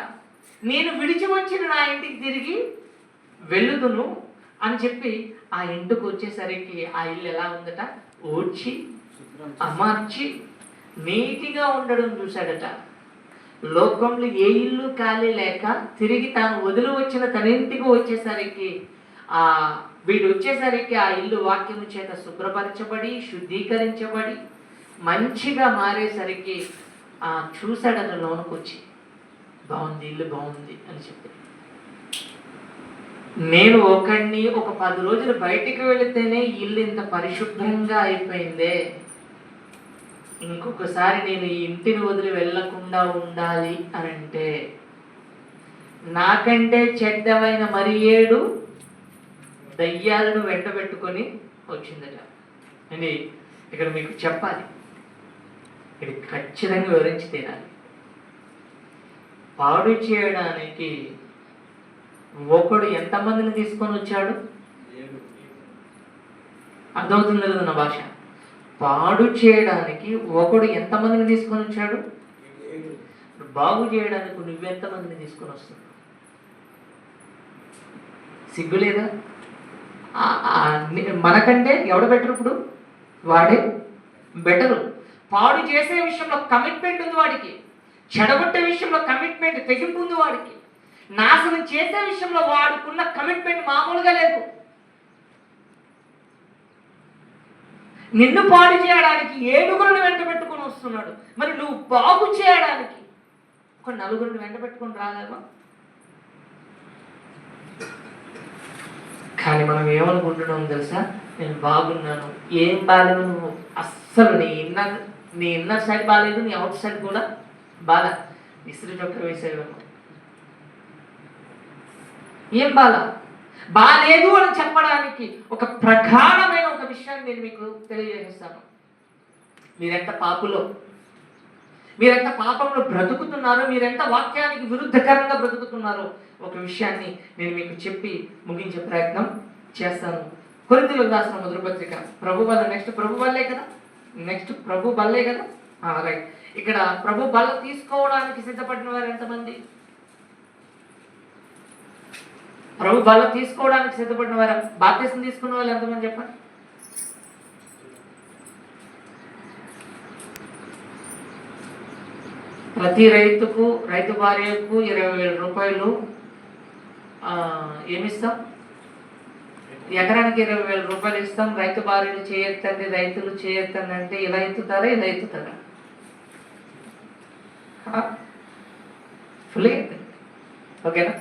నేను విడిచి వచ్చిన నా ఇంటికి తిరిగి వెళ్ళుదును అని చెప్పి ఆ ఇంటికి వచ్చేసరికి ఆ ఇల్లు ఎలా ఉందట, ఊడ్చి అమర్చి నీటిగా ఉండడం చూశాడట. లోకంలో ఏ ఇల్లు ఖాళీ లేక తిరిగి తాను వదిలి వచ్చిన తన ఇంటికి వచ్చేసరికి వీడు వచ్చేసరికి ఆ ఇల్లు వాక్యము చేత శుభ్రపరచబడి, శుద్ధీకరించబడి, మంచిగా మారేసరికి చూశాడట లోనికి వచ్చి, బాగుంది, ఇల్లు బాగుంది అని చెప్పి. నేను ఒక 10 రోజులు బయటికి వెళితేనే ఇల్లు ఇంత పరిశుభ్రంగా అయిపోయిందే, ఇంకొకసారి నేను ఈ ఇంటిని వదిలి వెళ్ళకుండా ఉండాలి అని అంటే నాకంటే చెడ్డమైన మరి 7 దయ్యాలను వెంట పెట్టుకొని వచ్చిందట. అని ఇక్కడ మీకు చెప్పాలి, ఇది ఖచ్చితంగా వివరించి తీరాలి. పాడు చేయడానికి ఒకడు ఎంతమందిని తీసుకొని వచ్చాడు? అర్థమవుతుంది కదా నా భాష? పాడు చేయడానికి ఒకడు ఎంతమందిని తీసుకొని వచ్చాడు? బాగు చేయడానికి నువ్వెంతమందిని తీసుకొని వస్తున్నావు? సిగ్గు లేదా? మనకంటే ఎవడు బెటర్? ఇప్పుడు వాడే బెటరు. పాడు చేసే విషయంలో కమిట్మెంట్ ఉంది వాడికి, చెడగొట్టే విషయంలో కమిట్మెంట్, తెగింపు ఉంది వాడికి, నాశనం చేసే విషయంలో వాడుకున్న కమిట్మెంట్ మామూలుగా లేదు. నిన్ను పాడు చేయడానికి 7 వెంట పెట్టుకొని వస్తున్నాడు. మరి నువ్వు బాగు చేయడానికి ఒక 4 వెంట పెట్టుకొని రాలేవా? కానీ మనం ఏమనుకుంటున్నాం తెలుసా? నేను బాగున్నాను. ఏం బాగాలేదు నువ్వు? అస్సలు నీ ఇన్నర్ సైడ్ బాగాలేదు, నీ అవుట్ సైడ్ కూడా బాగా విసిరి చొక్క వేసేవేమో. ఏం బాలేదు అని చెప్పడానికి ఒక ప్రగాఢమైన ఒక విషయాన్ని నేను మీకు తెలియజేస్తాను. మీరెంత పాపంలో బ్రతుకుతున్నారో, మీరెంత వాక్యానికి విరుద్ధకరంగా బ్రతుకుతున్నారో ఒక విషయాన్ని నేను మీకు చెప్పి ముగించే ప్రయత్నం చేస్తాను. కొరింథీయులకు రాసిన మొదటి పత్రిక ప్రభు బల్ల, నెక్స్ట్ ప్రభు బల్లే కదా, నెక్స్ట్ ప్రభు బల్లే కదా, రైట్. ఇక్కడ ప్రభు బల్ల తీసుకోవడానికి సిద్ధపడిన వారు ఎంతమంది? ప్రభు బల్ల తీసుకోవడానికి సిద్ధపడిన వారు, బాప్తిసం తీసుకున్న వాళ్ళు ఎంతమంది చెప్పండి? ప్రతి రైతుకు, రైతు భార్యకు 20,000 రూపాయలు ఏమిస్తాం? ఎకరానికి 20,000 రూపాయలు ఇస్తాం. రైతు భార్యలు చేయొద్దండి, రైతులు చేయొద్దండి అంటే ఇలా ఎత్తుతారా, ఇలా ఎత్తుతారా? ఫుల్ ఓకేనా?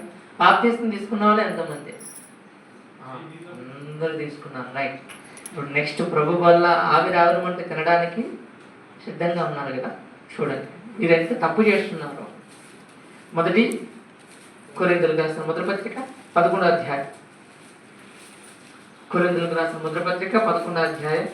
బాప్తిసం తీసుకున్న వాళ్ళు ఎంతమంది? అందరూ తీసుకున్నారు, రైట్. ఇప్పుడు నెక్స్ట్ ప్రభు వల్ల ఆవిరావరమంటే తినడానికి సిద్ధంగా ఉన్నారు కదా. చూడండి మీరెంత తప్పు చేస్తున్నారు. మొదటి కొరింథీయులకు రాసిన మొదటి పత్రిక 11వ అధ్యాయం. కొరింథీయులకు రాసిన మొదటి పత్రిక 11వ అధ్యాయం.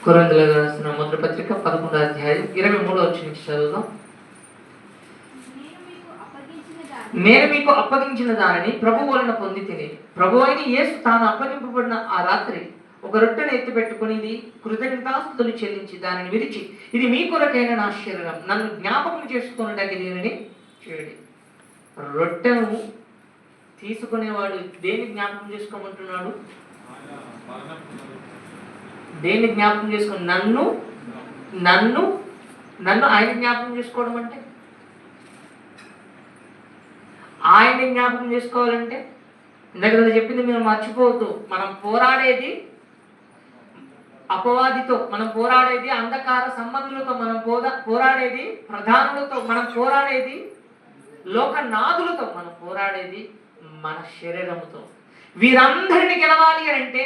కొరింథీయులకు రాసిన మొదటి పత్రిక 11వ అధ్యాయం 23వ వచనం చదువుదాం. నేను మీకు అప్పగించిన దానిని ప్రభు వలన పొంది తిని, ప్రభు అయిన యేసు తాను అప్పగింపబడిన ఆ రాత్రి ఒక రొట్టెను ఎత్తిపెట్టుకుని ఇది కృతజ్ఞతాస్తుతులు చెల్లించి దానిని విరిచి, ఇది మీ కొరకైన నా శరీరం, నన్ను జ్ఞాపకం చేసుకున్నట్టు దీనిని చేయండి. రొట్టెను తీసుకునేవాడు దేన్ని జ్ఞాపకం చేసుకోమంటున్నాడు? దేన్ని జ్ఞాపకం చేసుకుని? నన్ను నన్ను నన్ను ఆయన జ్ఞాపకం చేసుకోవడం అంటే, ఆయన్ని జ్ఞాపకం చేసుకోవాలంటే ఇందాక చెప్పింది మీరు మర్చిపోవద్దు. మనం పోరాడేది అపవాదితో, మనం పోరాడేది అంధకార సంబంధులతో, మనం పోరాడేది ప్రధానులతో, మనం పోరాడేది లోకనాథులతో, మనం పోరాడేది మన శరీరముతో. వీరందరిని గెలవాలి అంటే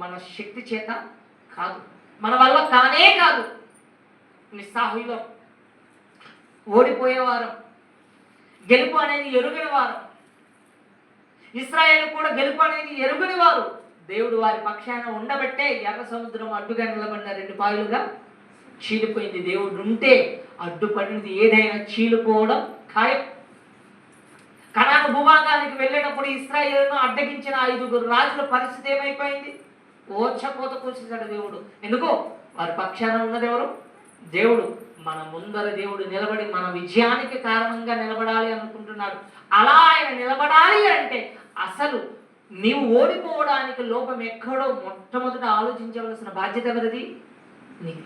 మన శక్తి చేత కాదు, మన వల్ల కానే కాదు. నిస్సాహులో ఓడిపోయేవారు, గెలుపు అనేది ఎరుగని వారు. ఇశ్రాయేలు కూడా గెలుపు అనేది ఎరుగని వారు. దేవుడు వారి పక్షాన ఉండబట్టే ఎర్ర సముద్రం అడ్డుగా నిలబడిన 2 పాయలుగా చీలిపోయింది. దేవుడు ఉంటే అడ్డుపడినది ఏదైనా చీలిపోవడం ఖాయం. కనాను భూభాగానికి వెళ్ళినప్పుడు ఇశ్రాయేలును అడ్డగించిన 5 రాజుల పరిస్థితి ఏమైపోయింది? ఓచకోత కూర్చేశాడు దేవుడు. ఎందుకు? వారి పక్షాన ఉన్నది ఎవరు? దేవుడు. మన ముందర దేవుడు నిలబడి మన విజయానికి కారణంగా నిలబడాలి అనుకుంటున్నాడు. అలా ఆయన నిలబడాలి అంటే అసలు నీవు ఓడిపోవడానికి లోపం ఎక్కడో మొట్టమొదట ఆలోచించవలసిన బాధ్యత ఎవరిది? నీది,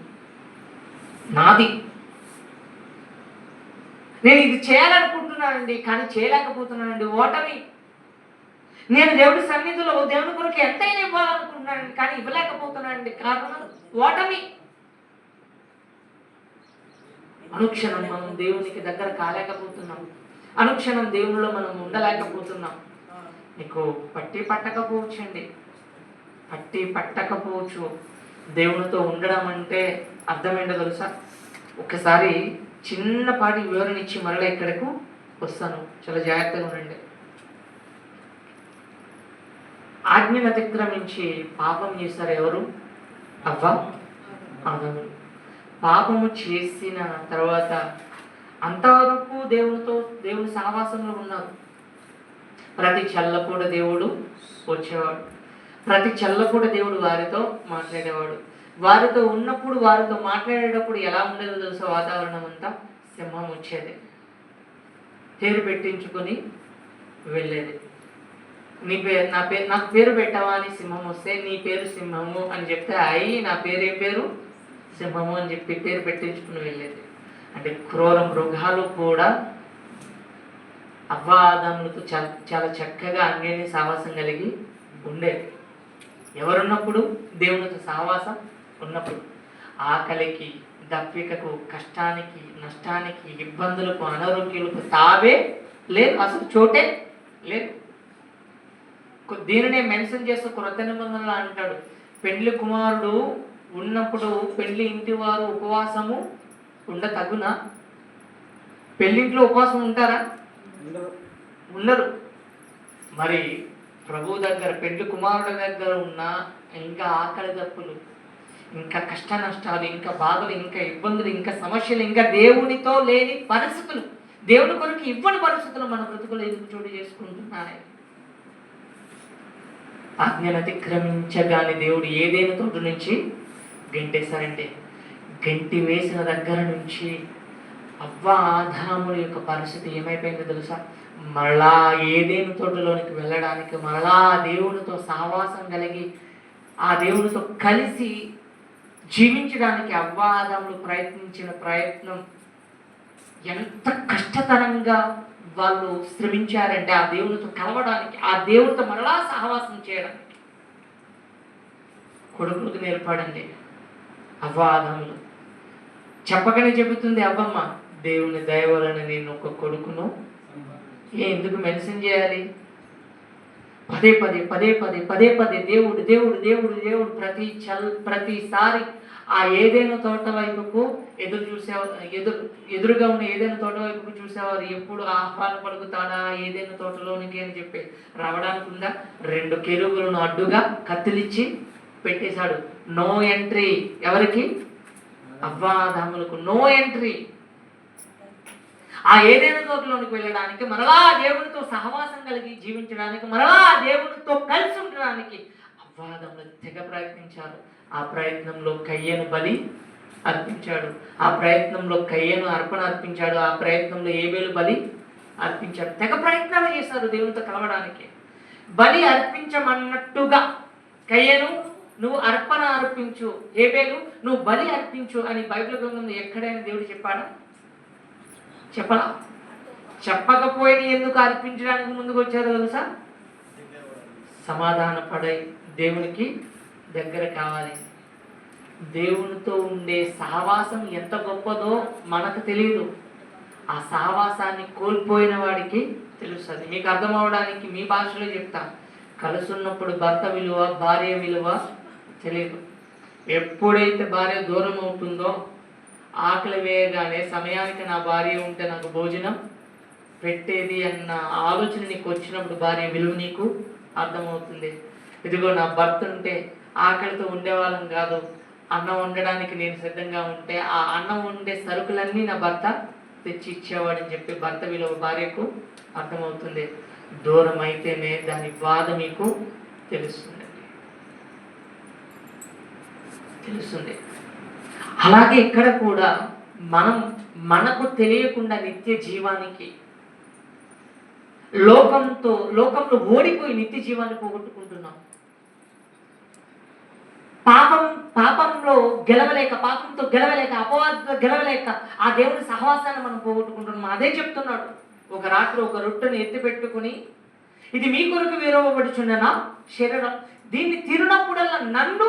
నాది. నేను ఇది చేయాలనుకుంటున్నానండి కానీ చేయలేకపోతున్నానండి, ఓటమి. నేను దేవుడి సన్నిధిలో దేవుని కొరకు ఎంతైనా ఇవ్వాలనుకుంటున్నానండి కానీ ఇవ్వలేకపోతున్నానండి, కారణం ఓటమి. అనుక్షణం మనం దేవునికి దగ్గర కాలేకపోతున్నాం, అనుక్షణం దేవునిలో మనం ఉండలేకపోతున్నాం. నీకు పట్టి పట్టకపోవచ్చండి, పట్టి పట్టకపోవచ్చు. దేవునితో ఉండడం అంటే అర్థమేంటో తెలుసా? ఒకసారి చిన్నపాటి వివరణ ఇచ్చి మరలా ఇక్కడకు వస్తాను, చాలా జాగ్రత్తగా ఉండండి. ఆజ్ఞను అతిక్రమించి పాపం చేశారు ఎవరు? అవ్వ, ఆదాము. పాపము చేసిన తర్వాత అంతవరకు దేవుని సహవాసంలో ఉన్నారు. ప్రతి చల్లపూట దేవుడు వచ్చేవాడు, ప్రతి చల్లపూట దేవుడు వారితో మాట్లాడేవాడు. వారితో ఉన్నప్పుడు, వారితో మాట్లాడేటప్పుడు ఎలా ఉండేదో తెలుసా? వాతావరణం అంతా సింహం వచ్చేది, పేరు పెట్టించుకొని వెళ్ళేది. నాకు పేరు పెట్టవా అని సింహం వస్తే, నీ పేరు సింహము అని చెప్తే, నా పేరు ఏం పేరు? సింహము అని చెప్పి పేరు పెట్టించుకుని వెళ్ళేది. అంటే క్రూర మృగాలు కూడా అవ్వాదములతో చాలా చక్కగా అన్యోన్య సహవాసం కలిగి ఉండేది. ఎవరున్నప్పుడు? దేవునితో సహవాసం ఉన్నప్పుడు. ఆకలికి, దప్పికకు, కష్టానికి, నష్టానికి, ఇబ్బందులకు, అనారోగ్యాలకు తావే లేదు, అసలు చోటే లేదు. దీనినే మెన్షన్ చేస్తూ క్రొత్త నిబంధనలు అంటాడు, పెండ్లి కుమారుడు ఉన్నప్పుడు పెళ్లి ఇంటి వారు ఉపవాసము ఉండతగునా? పెళ్ళింట్లో ఉపవాసం ఉంటారా? ఉండరు. మరి ప్రభు దగ్గర, పెళ్లి కుమారుడి దగ్గర ఉన్న ఇంకా ఆకలి దప్పులు, ఇంకా కష్ట నష్టాలు, ఇంకా బాధలు, ఇంకా ఇబ్బందులు, ఇంకా సమస్యలు, ఇంకా దేవునితో లేని పరిస్థితులు, దేవుని కొరకు ఇవ్వని పరిస్థితులు మన బ్రతుకులు ఎందుకు చోటు చేసుకుంటున్నాయి? ఆజ్ఞను అతిక్రమించగానే దేవుడు ఏదైనా తోట నుంచి గెంటేశారంటే, గెంటి వేసిన దగ్గర నుంచి అవ్వ ఆదాముల యొక్క పరిస్థితి ఏమైపోయిందో తెలుసా? మరలా ఏదేను తోటలోనికి వెళ్ళడానికి, మరలా దేవునితో సహవాసం కలిగి ఆ దేవునితో కలిసి జీవించడానికి అవ్వ ఆదాములు ప్రయత్నించిన ప్రయత్నం ఎంత కష్టతరంగా వాళ్ళు శ్రమించారంటే ఆ దేవునితో కలవడానికి, ఆ దేవునితో మరలా సహవాసం చేయడానికి. కొడుకులకు నేర్పాడండి అవ్వ ఆదాములు. చెప్పకనే చెబుతుంది అవ్వమ్మ, దేవుని దయ వలన నేను ఒక కొడుకును ఎందుకు మెన్షన్ చేయాలి? పదే పదే పదే పదే పదే పదే దేవుడు దేవుడు దేవుడు దేవుడు ప్రతిసారి ఆ ఏదైనా తోట వైపుకు ఎదురుగా ఉన్న ఏదైనా తోట వైపుకు చూసేవారు. ఎప్పుడు ఆహ్వానం పలుకుతాడా ఏదైనా తోటలోనికి అని చెప్పి రావడానికి ఉందా? 2 కెరూబులను అడ్డుగా కత్తిలిచ్చి పెట్టేశాడు. No entry. ఎవరికి? అవ్వాదాములకు నో ఎంట్రీ. ఆ ఏదైనా తోటలోనికి వెళ్ళడానికి, మరలా దేవునితో సహవాసం కలిగి జీవించడానికి, మరలా దేవునితో కలిసి ఉండడానికి అవ్వాదాములు తెగ ప్రయత్నించారు. ఆ ప్రయత్నంలో కయ్యను బలి అర్పించాడు. ఆ ప్రయత్నంలో కయ్యను అర్పణ అర్పించాడు. ఆ ప్రయత్నంలో ఏబేలు బలి అర్పించాడు. తెగ ప్రయత్నాలు చేశారు దేవునితో కలవడానికి. బలి అర్పించమన్నట్టుగా కయ్యను నువ్వు అర్పణ అర్పించు, ఏబేలు నువ్వు బలి అర్పించు అని బైబిల్ గ్రంథంలో ఎక్కడైనా దేవుడు చెప్పాడా? చెప్పలా. చెప్పకపోయినా ఎందుకు అర్పించడానికి ముందుకు వచ్చారో తెలుసా? సమాధాన పడై దేవునికి దగ్గర కావాలి. దేవునితో ఉండే సహవాసం ఎంత గొప్పదో మనకు తెలియదు. ఆ సహవాసాన్ని కోల్పోయిన వాడికి తెలుస్తుంది. మీకు అర్థం అవడానికి మీ భాషలో చెప్తా. కలుసున్నప్పుడు భర్త విలువ, భార్య విలువ తెలియదు. ఎప్పుడైతే భార్య దూరం అవుతుందో, ఆకలి వేయగానే సమయానికి నా భార్య ఉంటే నాకు భోజనం పెట్టేది అన్న ఆలోచన నీకు వచ్చినప్పుడు భార్య విలువ నీకు అర్థమవుతుంది. ఇదిగో నా భర్త ఉంటే ఆకలితో ఉండేవాళ్ళం కాదు, అన్నం వండడానికి నేను సిద్ధంగా ఉంటే ఆ అన్నం వండే సరుకులన్నీ నా భర్త తెచ్చి ఇచ్చేవాడని చెప్పి భర్త విలువ భార్యకు అర్థమవుతుంది. దూరం అయితేనే దాని బాధ మీకు తెలుస్తుంది. అలాగే ఇక్కడ కూడా మనకు తెలియకుండా నిత్య జీవానికి లోకంలో ఓడిపోయి నిత్య జీవాన్ని పోగొట్టుకుంటున్నాం. పాపంతో గెలవలేక అపవాదంతో గెలవలేక ఆ దేవుని సహవాసాన్ని మనం పోగొట్టుకుంటున్నాం. అదే చెప్తున్నాడు. ఒక రాత్రి ఒక రొట్టెను ఎత్తి పెట్టుకుని, ఇది మీ కొరకు విరవబడుచున్న శరీరం, దీన్ని తిరిగినప్పుడల్లా నన్ను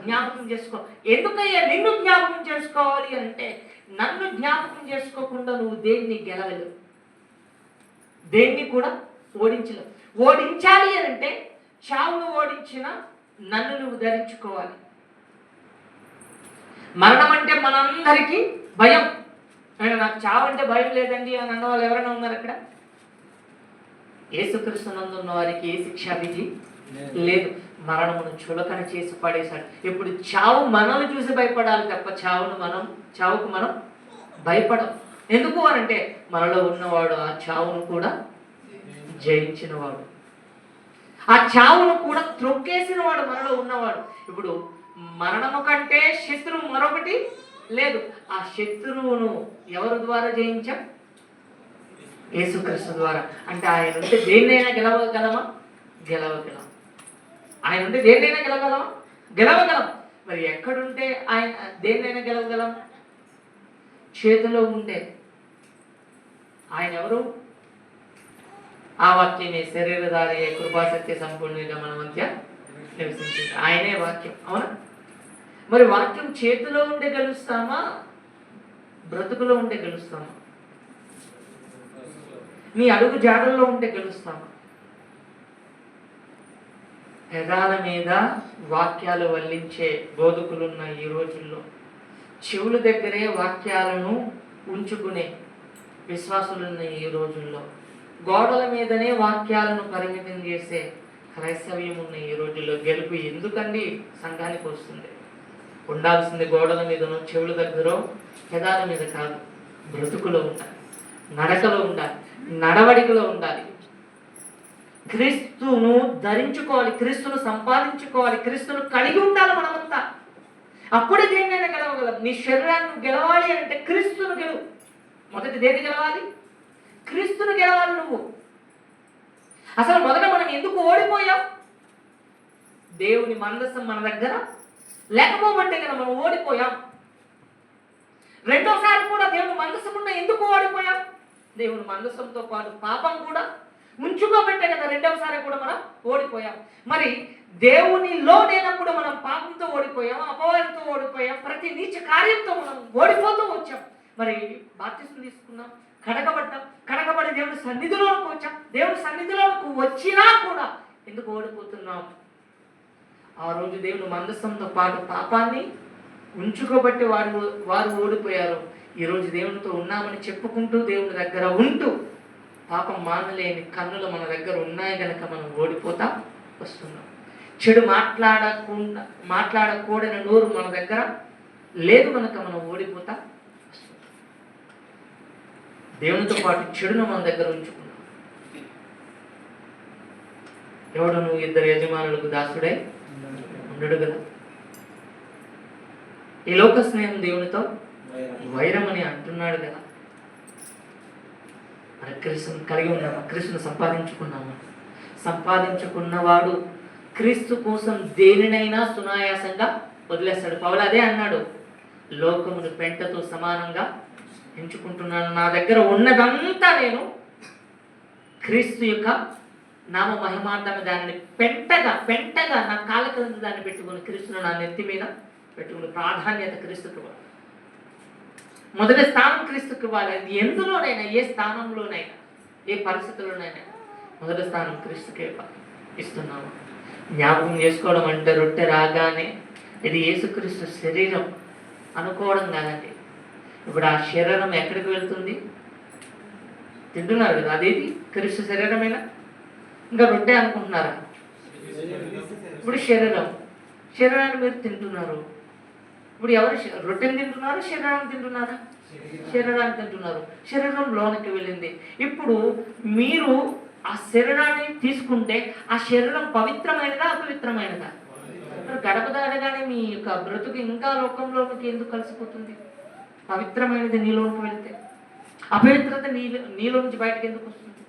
జ్ఞాపకం చేసుకో. ఎందుకయ్యా నిన్ను జ్ఞాపకం చేసుకోవాలి అంటే, నన్ను జ్ఞాపకం చేసుకోకుండా నువ్వు దేన్ని గెలవలేవు, దేన్ని కూడా ఓడించలేవు. ఓడించాలి అంటే చావును ఓడించిన నన్ను నువ్వు ధరించుకోవాలి. మరణం అంటే మనందరికీ భయం. నాకు చావు అంటే భయం లేదండి అని అన్న వాళ్ళు ఎవరైనా ఉన్నారు అక్కడ? యేసుక్రీస్తు నందు ఉన్న వారికి ఏ శిక్షా విధి లేదు. మరణమును చులకన చేసి పడేశాడు. ఇప్పుడు చావు మనల్ని చూసి భయపడాలి తప్ప చావుకు మనం భయపడం. ఎందుకు అనంటే మనలో ఉన్నవాడు ఆ చావును కూడా జయించినవాడు, ఆ చావును కూడా త్రొక్కేసిన వాడు మనలో ఉన్నవాడు. ఇప్పుడు మరణము కంటే శత్రువు మరొకటి లేదు. ఆ శత్రువును ఎవరి ద్వారా జయించాం? యేసుక్రీస్తు ద్వారా. అంటే ఆయన ఉంటే దేన్నైనా గెలవగలమా? గెలవగలం. ఆయన ఉంటే దేన్నైనా గెలవగలం. మరి ఎక్కడుంటే ఆయన దేన్నైనా గెలవగలం? చేతిలో ఉండే ఆయన ఎవరు? ఆ వాక్యమే శరీరధారి కృపాసత్య సంపూర్ణంగా మన మధ్య నివసించింది. ఆయనే వాక్యం. అవునా? మరి వాక్యం చేతిలో ఉండే గెలుస్తామా, బ్రతుకులో ఉండే గెలుస్తామా? మీ అడుగు జాడల్లో ఉంటే గెలుస్తామా? పెదాల మీద వాక్యాలు వల్లించే బోధకులున్న ఈ రోజుల్లో, చెవుల దగ్గరే వాక్యాలను ఉంచుకునే విశ్వాసులున్న ఈ రోజుల్లో, గోడల మీదనే వాక్యాలను పరిమితం చేసే క్రైస్తవ్యం ఉన్న ఈ రోజుల్లో గెలుపు ఎందుకండి సంఘానికి వస్తుంది? ఉండాల్సింది గోడల మీదనో చెవుల దగ్గర పెదాల మీద కాదు, బ్రతుకులో ఉండాలి, నడకలో ఉండాలి, నడవడికలో ఉండాలి. క్రీస్తును ధరించుకోవాలి, క్రీస్తును సంపాదించుకోవాలి, క్రీస్తును కలిగి ఉండాలి మనమంతా. అప్పుడే దేన్నైనా గెలవగలం. నీ శరీరాన్ని గెలవాలి అంటే క్రీస్తును గెలువు. మొదటి దేన్ని గెలవాలి? క్రీస్తును గెలవాలి నువ్వు. అసలు మొదట మనం ఎందుకు ఓడిపోయాం? దేవుని మందసం మన దగ్గర లేకపోబట్టే కదా మనం ఓడిపోయాం. రెండోసారి కూడా దేవుని మందసం ఉన్న ఎందుకు ఓడిపోయాం? దేవుని మందసంతో పాటు పాపం కూడా ఉంచుకోబట్టే కదా రెండవసారి కూడా మనం ఓడిపోయాం. మరి దేవునిలో లేనప్పుడు మనం పాపంతో ఓడిపోయాం, అపవాదంతో ఓడిపోయాం, ప్రతి నీచ కార్యంతో మనం ఓడిపోతూ వచ్చాం. మరి బాప్తిసం తీసుకున్నాం, కడగబడ్డాం, కడగబడి దేవుని సన్నిధిలోకి వచ్చాం. దేవుని సన్నిధిలోకి వచ్చినా కూడా ఎందుకు ఓడిపోతున్నాం? ఆ రోజు దేవుని మందసంతో పాటు పాపాన్ని ఉంచుకోబట్టి వారు ఓడిపోయారు. ఈరోజు దేవునితో ఉన్నామని చెప్పుకుంటూ దేవుని దగ్గర ఉంటూ పాపం మానలేని కన్నులు మన దగ్గర ఉన్నాయి కనుక మనం ఓడిపోతా వస్తున్నాం. చెడు మాట్లాడకూడని నోరు మన దగ్గర లేదు కనుక మనం ఓడిపోతా వస్తున్నాం. దేవునితో పాటు చెడును మన దగ్గర ఉంచుకున్నాం. ఎవడును ఇద్దరు యజమానులకు దాసుడే ఉండడు కదా. ఈ లోక స్నేహం దేవునితో వైరం అని అంటున్నాడు కదా. మరి క్రీస్తుని కలిగి ఉన్నామా? క్రీస్తుని సంపాదించుకున్నవాడు క్రీస్తు కోసం దేనినైనా సునాయాసంగా వదిలేస్తాడు. పౌలు అదే అన్నాడు, లోకమును పెంటతో సమానంగా ఎంచుకుంటున్నాను. నా దగ్గర ఉన్నదంతా నేను క్రీస్తు యొక్క నామ మహిమార్థమే దానిని పెంటగా నా కాళ్ళ కింద దాన్ని పెట్టుకుని క్రీస్తును నా నెత్తి మీద పెట్టుకుని ప్రాధాన్యత క్రీస్తుకి ఇవ్వాలి. మొదటి స్థానం క్రీస్తుకి ఇవ్వాలి. అది ఎందులోనైనా, ఏ స్థానంలోనైనా, ఏ పరిస్థితుల్లోనైనా మొదటి స్థానం క్రీస్తుకే ఇస్తున్నాము. జ్ఞాపకం చేసుకోవడం అంటే రొట్టె రాగానే ఇది యేసుక్రీస్తు శరీరం అనుకోవడం కాదండి. ఇప్పుడు ఆ శరీరం ఎక్కడికి వెళ్తుంది? తింటున్నారు కదా, అదేది క్రీస్తు శరీరమేనా? ఇంకా రొట్టె అనుకుంటున్నారా? ఇప్పుడు శరీరాన్ని మీరు తింటున్నారు. ఇప్పుడు ఎవరు రొట్టెని తింటున్నారు? శరీరాన్ని తింటున్నారా? శరీరాన్ని తింటున్నారు. శరీరం లోనికి వెళ్ళింది. ఇప్పుడు మీరు ఆ శరీరాన్ని తీసుకుంటే ఆ శరీరం పవిత్రమైనదా అపవిత్రమైనదా? గడప దాడగానే మీ యొక్క బ్రతుకు ఇంకా లోకంలోకి ఎందుకు కలిసిపోతుంది? పవిత్రమైనది నీలోకి వెళ్తే అపవిత్రత నీలో నుంచి బయటకు ఎందుకు వస్తుంది?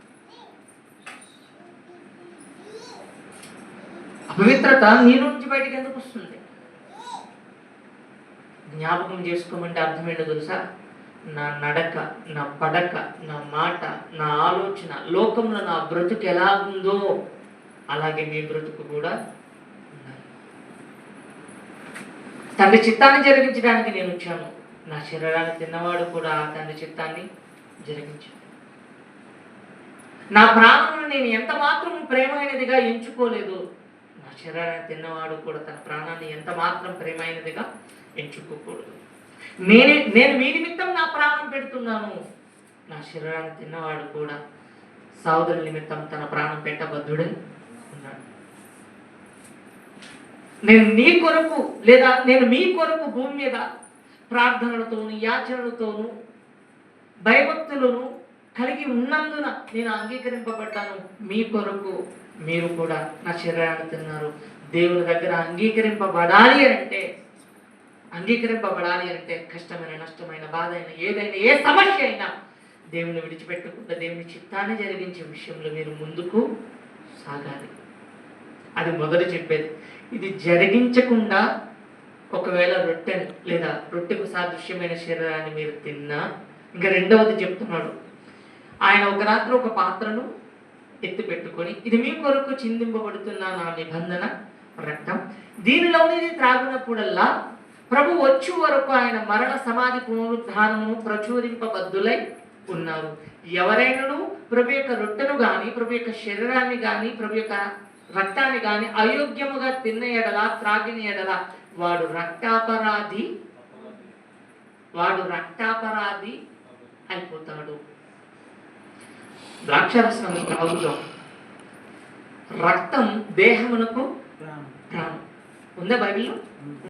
అపవిత్రత నీలో నుంచి బయటకు ఎందుకు వస్తుంది? జ్ఞాపకం చేసుకోమంటే అర్థం ఏంటో తెలుసా? నా నడక, నా పడక, నా మాట, నా ఆలోచన, లోకంలో నా బ్రతుకు ఎలా ఉందో అలాగే మీ బ్రతుకు కూడా ఉండాలి. తండ్రి చిత్తాన్ని జరిగించడానికి నేను వచ్చాను. నా శరీరాన్ని తిన్నవాడు కూడా తండ్రి చిత్తాన్ని జరిగించాడు. నా ప్రాణాలను నేను ఎంత మాత్రం ప్రేమైనదిగా ఎంచుకోలేదు. నా శరీరాన్ని తిన్నవాడు కూడా తన ప్రాణాన్ని ఎంత మాత్రం ప్రేమైనదిగా ఎంచుకోకూడదు. నేను మీ నిమిత్తం నా ప్రాణం పెడుతున్నాను. నా శరీరాన్ని తిన్నవాడు కూడా సహోదరుల నిమిత్తం తన ప్రాణం పెట్టబద్ధుడే ఉన్నాడు. నేను మీ కొరకు భూమి మీద ప్రార్థనలతోను యాచనలతోను భయభక్తులను కలిగి ఉన్నందున నేను అంగీకరింపబడ్డాను. మీ కొరకు మీరు కూడా నా శరీరాన్ని తిన్నారు. దేవుని దగ్గర అంగీకరింపబడాలి అంటే కష్టమైన, నష్టమైన, బాధ అయినా, ఏదైనా, ఏ సమస్య అయినా దేవుని విడిచిపెట్టకుండా దేవుని చిత్తాన్ని జరిగించే విషయంలో మీరు ముందుకు సాగాలి. అది మొదట చెప్పేది. ఇది జరిగించకుండా ఒకవేళ రొట్టెను లేదా రొట్టెకు సాదృశ్యమైన శరీరాన్ని మీరు తిన్నా, ఇంకా రెండవది చెప్తున్నాడు. ఆయన ఒక రాత్రి ఒక పాత్రను ఎత్తి పెట్టుకొని, ఇది మీ కొరకు చిందింపబడుతున్న నా నిబంధన రక్తం, దీనిలోనిది త్రాగినప్పుడల్లా ప్రభు వచ్చు వరకు ఆయన మరణ సమాధి పునరుద్ధానము ప్రచురింపబద్ధులై ఉన్నారు. ఎవరైనాను ప్రభు యొక్క రొట్టెను కానీ, ప్రభు యొక్క శరీరాన్ని కానీ, ప్రభు యొక్క రక్తాన్ని కానీ అయోగ్యముగా తిన్న ఎడల, త్రాగిన ఎడల వాడు రక్తాపరాధి అయిపోతాడు. ద్రాక్షరసం త్రాగుదాం. రక్తం దేహమునకు ప్రాణం. ఉందా బైబిల్లో?